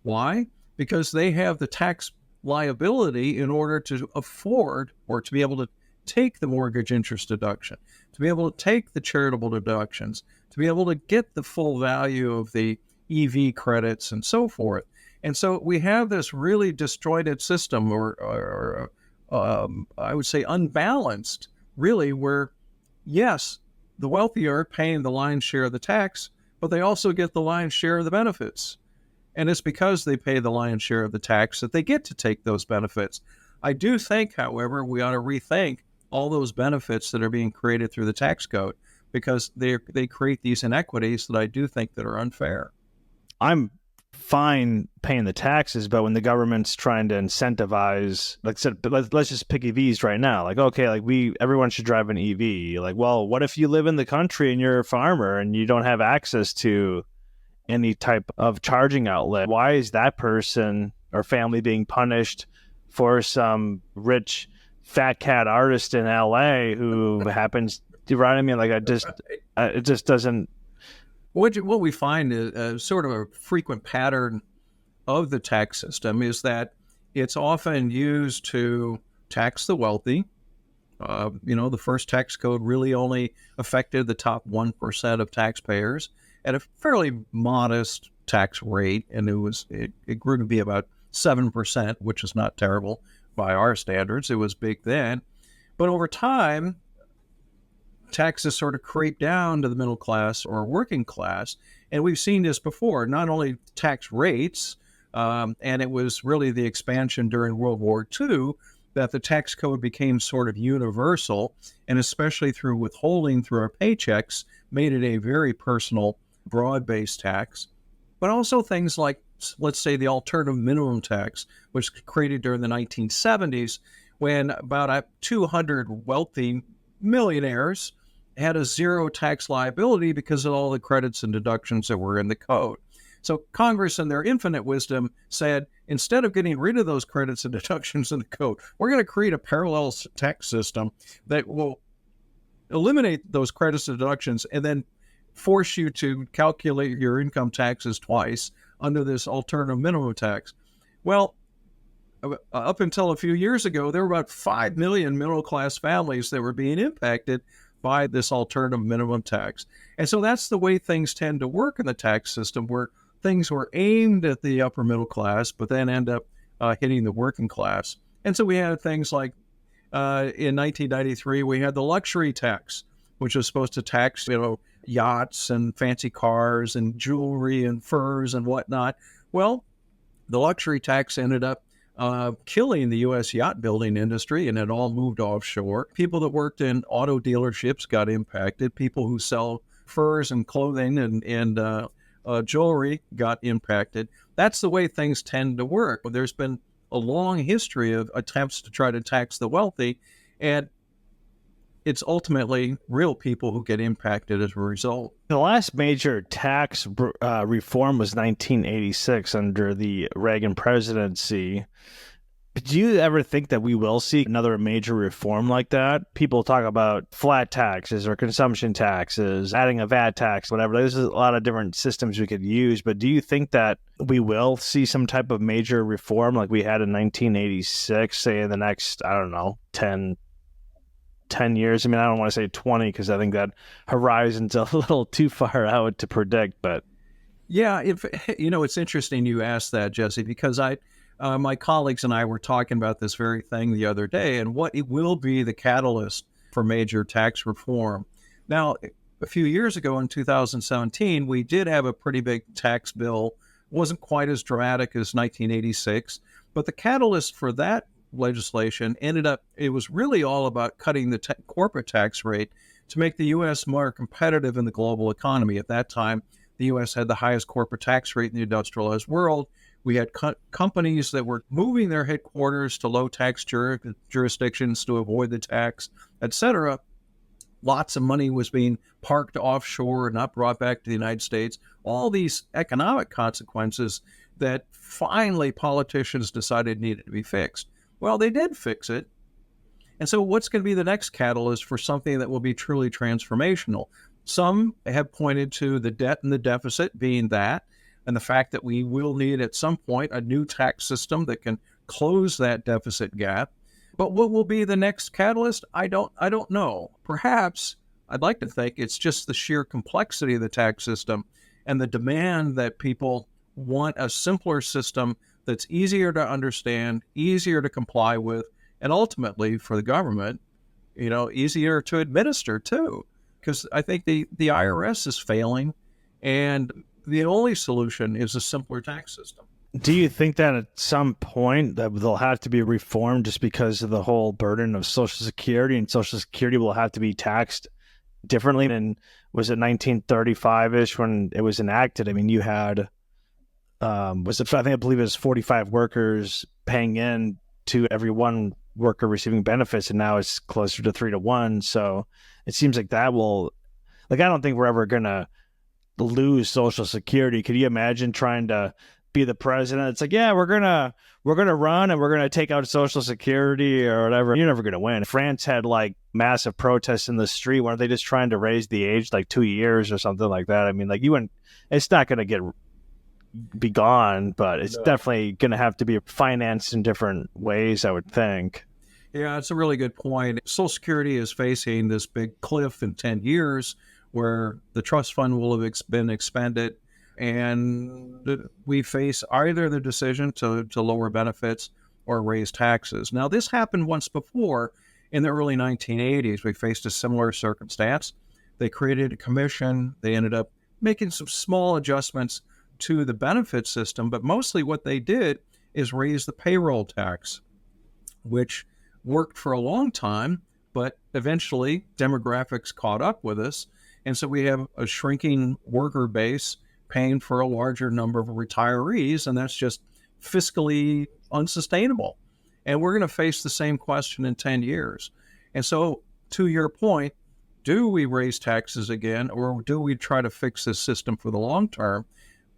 Why? Because they have the tax liability in order to afford, or to be able to take the mortgage interest deduction, to be able to take the charitable deductions, to be able to get the full value of the EV credits and so forth. And so we have this really disjointed system, or I would say unbalanced, really, where, yes, the wealthy are paying the lion's share of the tax, but they also get the lion's share of the benefits. And it's because they pay the lion's share of the tax that they get to take those benefits. I do think, however, we ought to rethink all those benefits that are being created through the tax code, because they create these inequities that I do think that are unfair. I'm fine paying the taxes, but when the government's trying to incentivize, like I said, let's just pick EVs right now. Like, okay, like everyone should drive an EV. Like, well, what if you live in the country and you're a farmer and you don't have access to any type of charging outlet? Why is that person or family being punished for some rich fat cat artist in LA who happens to ride? I mean, like, it just doesn't. What we find is sort of a frequent pattern of the tax system is that it's often used to tax the wealthy. The first tax code really only affected the top 1% of taxpayers at a fairly modest tax rate, and it grew to be about 7%, which is not terrible by our standards. It was big then. But over time, taxes sort of creep down to the middle class or working class. And we've seen this before, not only tax rates, and it was really the expansion during World War II that the tax code became sort of universal, and especially through withholding through our paychecks, made it a very personal, broad-based tax. But also things like, let's say, the alternative minimum tax, which was created during the 1970s, when about 200 wealthy millionaires had a zero tax liability because of all the credits and deductions that were in the code. So Congress, in their infinite wisdom, said, instead of getting rid of those credits and deductions in the code, we're going to create a parallel tax system that will eliminate those credits and deductions and then force you to calculate your income taxes twice under this alternative minimum tax. Well, up until a few years ago, there were about 5 million middle-class families that were being impacted by this alternative minimum tax. And so that's the way things tend to work in the tax system, where things were aimed at the upper middle class, but then end up hitting the working class. And so we had things like in 1993, we had the luxury tax, which was supposed to tax, yachts and fancy cars and jewelry and furs and whatnot. Well, the luxury tax ended up killing the U.S. yacht building industry, and it all moved offshore. People that worked in auto dealerships got impacted. People who sell furs and clothing and jewelry got impacted. That's the way things tend to work. There's been a long history of attempts to try to tax the wealthy, and it's ultimately real people who get impacted as a result. The last major tax reform was 1986 under the Reagan presidency. Do you ever think that we will see another major reform like that? People talk about flat taxes or consumption taxes, adding a VAT tax, whatever. There's a lot of different systems we could use, but do you think that we will see some type of major reform like we had in 1986, say in the next, 10 years? I mean, I don't want to say 20 because I think that horizon's a little too far out to predict, but. Yeah, it's interesting you asked that, Jesse, because my colleagues and I were talking about this very thing the other day, and what it will be the catalyst for major tax reform. Now, a few years ago in 2017, we did have a pretty big tax bill. It wasn't quite as dramatic as 1986, but the catalyst for that legislation it was really all about cutting the corporate tax rate to make the U.S. more competitive in the global economy. At that time, the U.S. had the highest corporate tax rate in the industrialized world. We had companies that were moving their headquarters to low tax jurisdictions to avoid the tax, etc. Lots of money was being parked offshore and not brought back to the United States. All these economic consequences that finally politicians decided needed to be fixed. Well, they did fix it. And so what's going to be the next catalyst for something that will be truly transformational? Some have pointed to the debt and the deficit being that, and the fact that we will need at some point a new tax system that can close that deficit gap. But what will be the next catalyst? I don't know. Perhaps, I'd like to think it's just the sheer complexity of the tax system and the demand that people want a simpler system that's easier to understand, easier to comply with, and ultimately for the government, easier to administer too. Because I think the IRS is failing And the only solution is a simpler tax system. Do you think that at some point that they'll have to be reformed just because of the whole burden of Social Security, and Social Security will have to be taxed differently than, was it 1935-ish when it was enacted? I mean, you had, I believe it was 45 workers paying in to every one worker receiving benefits, and now it's closer to 3-1. So it seems like that will, I don't think we're ever going to lose Social Security. Could you imagine trying to be the president? It's like, yeah, we're gonna run and we're gonna take out Social Security or whatever. You're never gonna win. France had massive protests in the street. Weren't they just trying to raise the age 2 years or something like that? I mean, you wouldn't. It's not gonna be gone, but it's definitely gonna have to be financed in different ways, I would think. Yeah, it's a really good point. Social Security is facing this big cliff in 10 years where the trust fund will have been expended, and we face either the decision to lower benefits or raise taxes. Now, this happened once before in the early 1980s. We faced a similar circumstance. They created a commission. They ended up making some small adjustments to the benefit system, but mostly what they did is raise the payroll tax, which worked for a long time, but eventually demographics caught up with us. And so we have a shrinking worker base paying for a larger number of retirees, and that's just fiscally unsustainable. And we're going to face the same question in 10 years. And so, to your point, do we raise taxes again, or do we try to fix this system for the long term?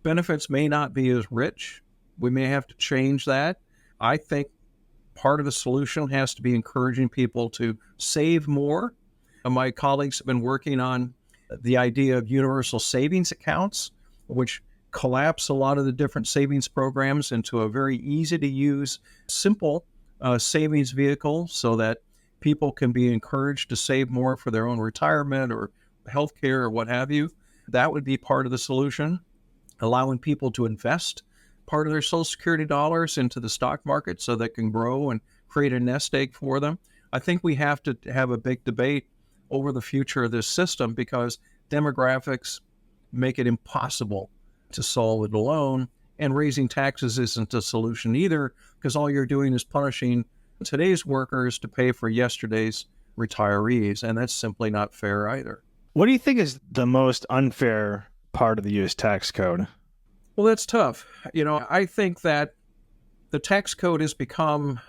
Benefits may not be as rich. We may have to change that. I think part of the solution has to be encouraging people to save more. My colleagues have been working on the idea of universal savings accounts, which collapse a lot of the different savings programs into a very easy to use, simple savings vehicle so that people can be encouraged to save more for their own retirement or healthcare or what have you. That would be part of the solution, allowing people to invest part of their Social Security dollars into the stock market so they can grow and create a nest egg for them. I think we have to have a big debate over the future of this system because demographics make it impossible to solve it alone, and raising taxes isn't a solution either because all you're doing is punishing today's workers to pay for yesterday's retirees, and that's simply not fair either. What do you think is the most unfair part of the U.S. tax code? Well, that's tough. I think that the tax code has become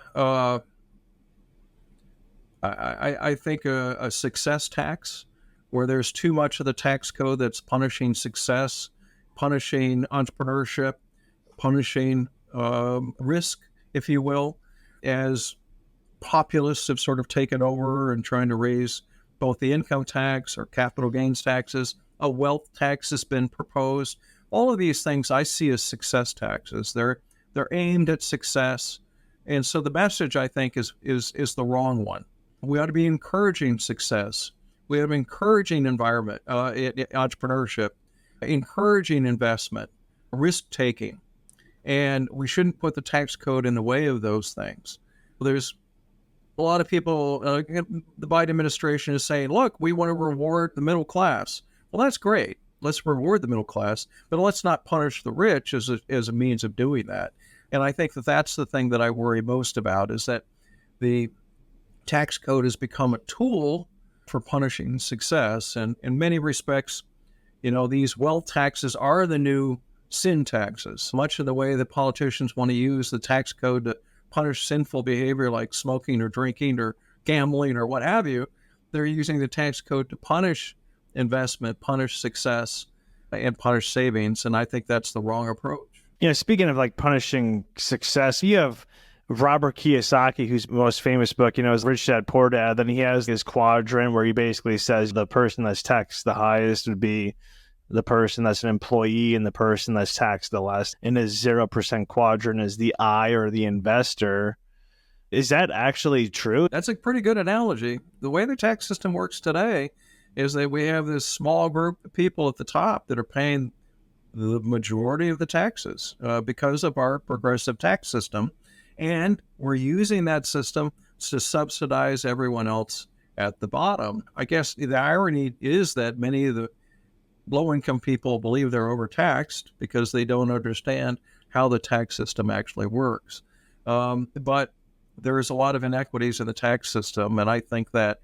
I think a success tax, where there's too much of the tax code that's punishing success, punishing entrepreneurship, punishing risk, if you will, as populists have sort of taken over and trying to raise both the income tax or capital gains taxes. A wealth tax has been proposed. All of these things I see as success taxes. They're aimed at success, and so the message I think is the wrong one. We ought to be encouraging success. We ought to be encouraging environment, entrepreneurship, encouraging investment, risk taking, and we shouldn't put the tax code in the way of those things. There's a lot of people. The Biden administration is saying, "Look, we want to reward the middle class." Well, that's great. Let's reward the middle class, but let's not punish the rich as a means of doing that. And I think that that's the thing that I worry most about, is that the tax code has become a tool for punishing success. And in many respects, these wealth taxes are the new sin taxes. Much of the way that politicians want to use the tax code to punish sinful behavior like smoking or drinking or gambling or what have you, they're using the tax code to punish investment, punish success, and punish savings. And I think that's the wrong approach. Speaking of punishing success, you have Robert Kiyosaki, whose most famous book, is Rich Dad Poor Dad. Then he has his quadrant where he basically says the person that's taxed the highest would be the person that's an employee, and the person that's taxed the less in his 0% quadrant is the I, or the investor. Is that actually true? That's a pretty good analogy. The way the tax system works today is that we have this small group of people at the top that are paying the majority of the taxes because of our progressive tax system. And we're using that system to subsidize everyone else at the bottom. I guess the irony is that many of the low-income people believe they're overtaxed because they don't understand how the tax system actually works. But there is a lot of inequities in the tax system, and I think that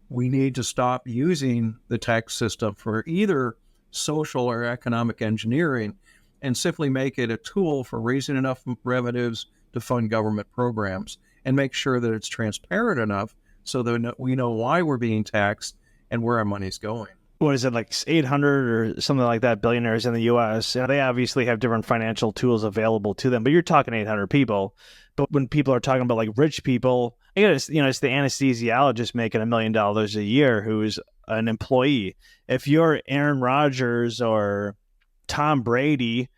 we need to stop using the tax system for either social or economic engineering and simply make it a tool for raising enough revenues to fund government programs and make sure that it's transparent enough so that we know why we're being taxed and where our money's going. What is it, like 800 or something like that, billionaires in the U.S.? They obviously have different financial tools available to them, but you're talking 800 people. But when people are talking about like rich people, it's the anesthesiologist making $1 million a year who's an employee. If you're Aaron Rodgers or Tom Brady,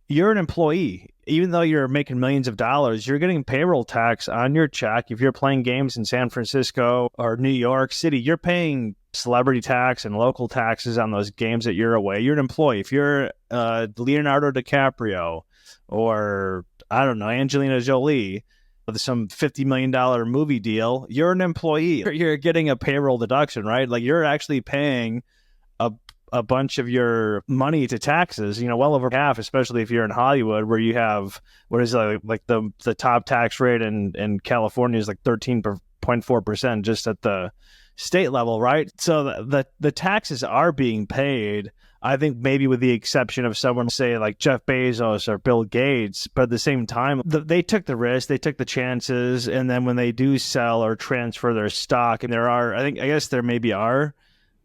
you're an employee. Even though you're making millions of dollars, you're getting payroll tax on your check. If you're playing games in San Francisco or New York City, you're paying celebrity tax and local taxes on those games that you're away. You're an employee. If you're Leonardo DiCaprio or, I don't know, Angelina Jolie with some $50 million movie deal, you're an employee. You're getting a payroll deduction, right? Like you're actually paying a bunch of your money to taxes, well over half, especially if you're in Hollywood, where you have, what is it, like the top tax rate in California is like 13.4% just at the state level, right? So the taxes are being paid, I think maybe with the exception of someone, say, like Jeff Bezos or Bill Gates, but at the same time, they took the risk, they took the chances, and then when they do sell or transfer their stock, and I guess there maybe are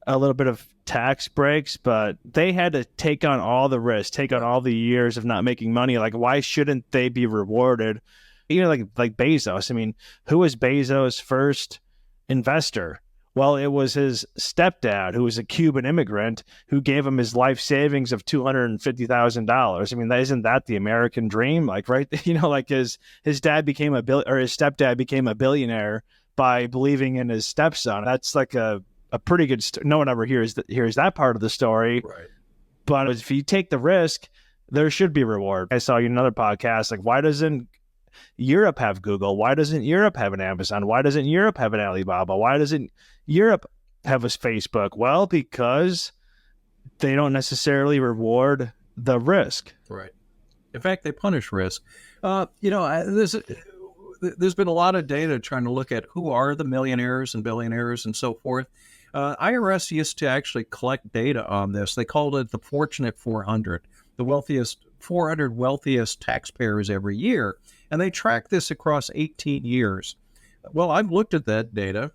a little bit of tax breaks, but they had to take on all the risk, take on all the years of not making money. Like, why shouldn't they be rewarded? Like Bezos. I mean, who was Bezos' first investor? Well, it was his stepdad, who was a Cuban immigrant, who gave him his life savings of $250,000. I mean, isn't that the American dream? Like, right? Like his dad became his stepdad became a billionaire by believing in his stepson. That's like a pretty good no one ever hears that part of the story, right? But if you take the risk, there should be reward. I saw you in another podcast, like, why doesn't Europe have Google? Why doesn't Europe have an Amazon? Why doesn't Europe have an Alibaba? Why doesn't Europe have a Facebook? Well, because they don't necessarily the risk, right? In fact, they punish risk. There's been a lot of data trying to look at who are the millionaires and billionaires and so forth. IRS used to actually collect data on this. They called it the Fortunate 400, the 400 wealthiest taxpayers every year. And they tracked this across 18 years. Well, I've looked at that data,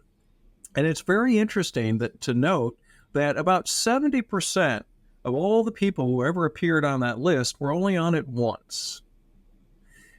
and it's very interesting to note that about 70% of all the people who ever appeared on that list were only on it once.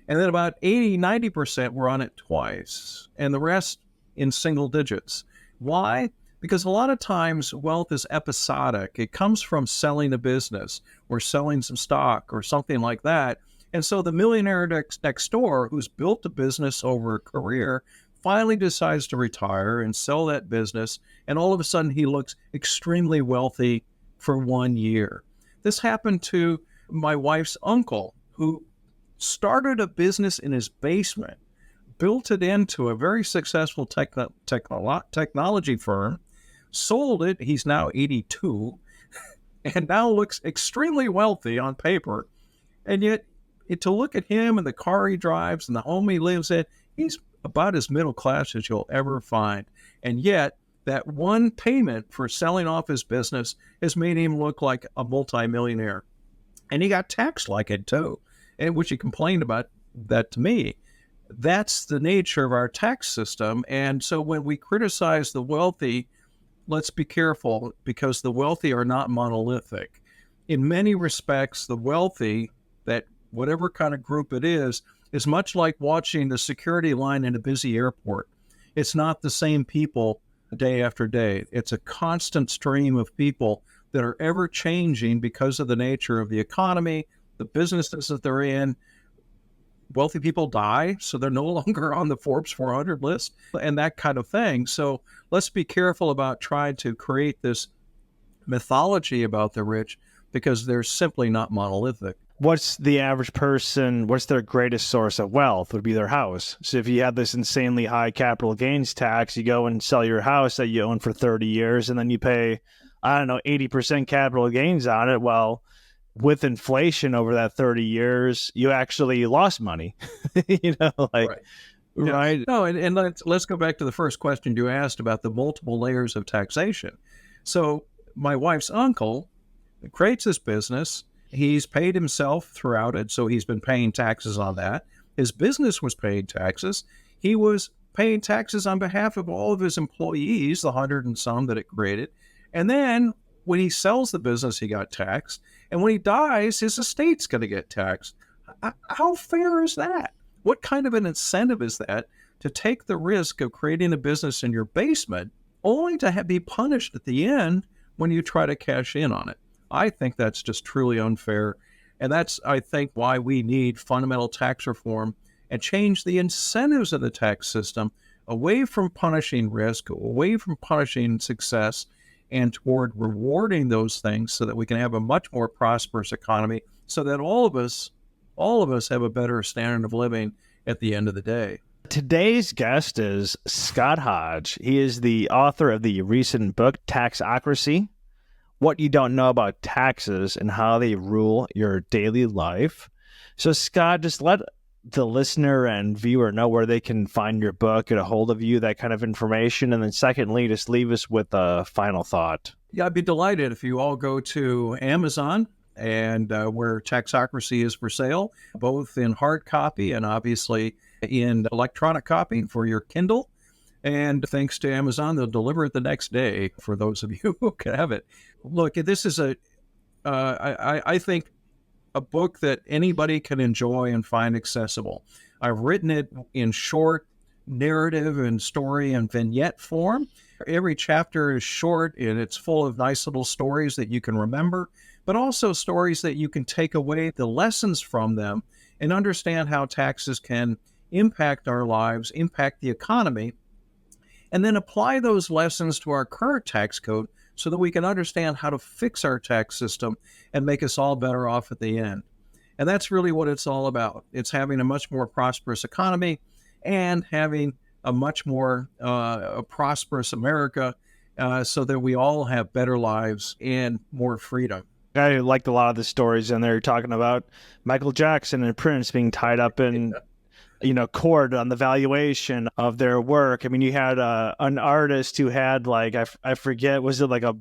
And then about 90% were on it twice, and the rest in single digits. Why? Because a lot of times wealth is episodic. It comes from selling a business or selling some stock or something like that. And so the millionaire next door who's built a business over a career finally decides to retire and sell that business, and all of a sudden he looks extremely wealthy for 1 year. This happened to my wife's uncle, who started a business in his basement, built it into a very successful technology firm, sold it. He's now 82 and now looks extremely wealthy on paper. And yet, to look at him and the car he drives and the home he lives in, he's about as middle class as you'll ever find. And yet, that one payment for selling off his business has made him look like a multimillionaire. And he got taxed like it too, and which he complained about that to me. That's the nature of our tax system. And so when we criticize the wealthy, let's be careful, because the wealthy are not monolithic. In many respects, the wealthy, that whatever kind of group it is much like watching the security line in a busy airport. It's not the same people day after day. It's a constant stream of people that are ever changing because of the nature of the economy, the businesses that they're in. Wealthy people die, so they're no longer on the Forbes 400 list and that kind of thing. So let's be careful about trying to create this mythology about the rich, because they're simply not monolithic. What's the average person, what's their greatest source of wealth? Would be their house. So if you have this insanely high capital gains tax, you go and sell your house that you own for 30 years, and then you pay I don't know, 80% capital gains on it. Well, with inflation over that 30 years, you actually lost money, Right. Yes. Right. No, and let's go back to the first question you asked about the multiple layers of taxation. So my wife's uncle creates this business. He's paid himself throughout it, so he's been paying taxes on that. His business was paying taxes. He was paying taxes on behalf of all of his employees, the 100 and some that it created. And then when he sells the business, he got taxed. And when he dies, his estate's going to get taxed. How fair is that? What kind of an incentive is that to take the risk of creating a business in your basement only to be punished at the end when you try to cash in on it? I think that's just truly unfair. And that's, I think, why we need fundamental tax reform and change the incentives of the tax system away from punishing risk, away from punishing success, and toward rewarding those things so that we can have a much more prosperous economy so that all of us have a better standard of living at the end of the day. Today's guest is Scott Hodge. He is the author of the recent book, Taxocracy: What You Don't Know About Taxes and How They Rule Your Daily Life. So, Scott, just let the listener and viewer know where they can find your book, get a hold of you, that kind of information. And then secondly, just leave us with a final thought. Yeah, I'd be delighted if you all go to Amazon and where Taxocracy is for sale, both in hard copy and obviously in electronic copy for your Kindle. And thanks to Amazon, they'll deliver it the next day for those of you who can have it. Look, this is I think, a book that anybody can enjoy and find accessible. I've written it in short narrative and story and vignette form. Every chapter is short and it's full of nice little stories that you can remember, but also stories that you can take away the lessons from them and understand how taxes can impact our lives, impact the economy, and then apply those lessons to our current tax code so that we can understand how to fix our tax system and make us all better off at the end. And that's really what it's all about. It's having a much more prosperous economy and having a much more prosperous America so that we all have better lives and more freedom. I liked a lot of the stories in there talking about Michael Jackson and Prince being tied up in court on the valuation of their work. I mean, you had an artist who had I forget, was it like I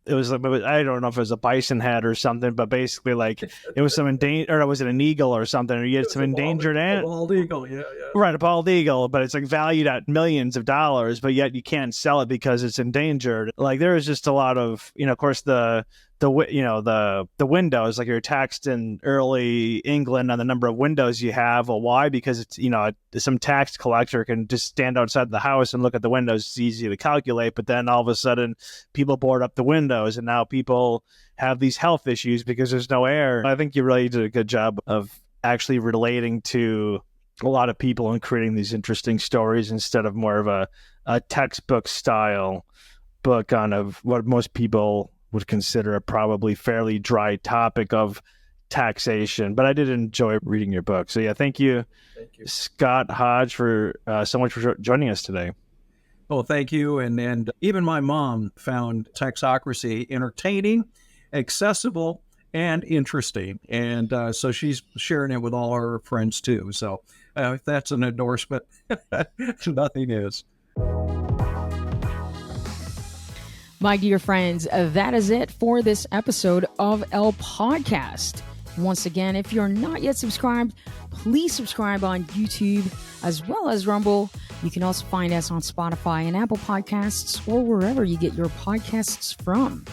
don't know if it was a bison head or something, but basically it was some endangered, or was it an eagle or something? Or you had some endangered animal. A bald eagle, yeah. Right, a bald eagle, but it's valued at millions of dollars, but yet you can't sell it because it's endangered. There is just a lot of, of course, the windows, you're taxed in early England on the number of windows you have. Well, why? Because it's, some tax collector can just stand outside the house and look at the windows. It's easy to calculate, but then all of a sudden people board up the windows and now people have these health issues because there's no air. I think you really did a good job of actually relating to a lot of people and creating these interesting stories instead of more of a textbook style book on what most people would consider a probably fairly dry topic of taxation. But I did enjoy reading your book. So yeah, thank you. Scott Hodge, for so much for joining us today. Well, thank you. And even my mom found Taxocracy entertaining, accessible, and interesting. And so she's sharing it with all her friends too. So if that's an endorsement, nothing is. My dear friends, that is it for this episode of El Podcast. Once again, if you're not yet subscribed, please subscribe on YouTube as well as Rumble. You can also find us on Spotify and Apple Podcasts or wherever you get your podcasts from.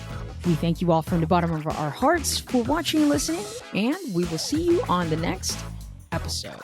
We thank you all from the bottom of our hearts for watching and listening, and we will see you on the next episode.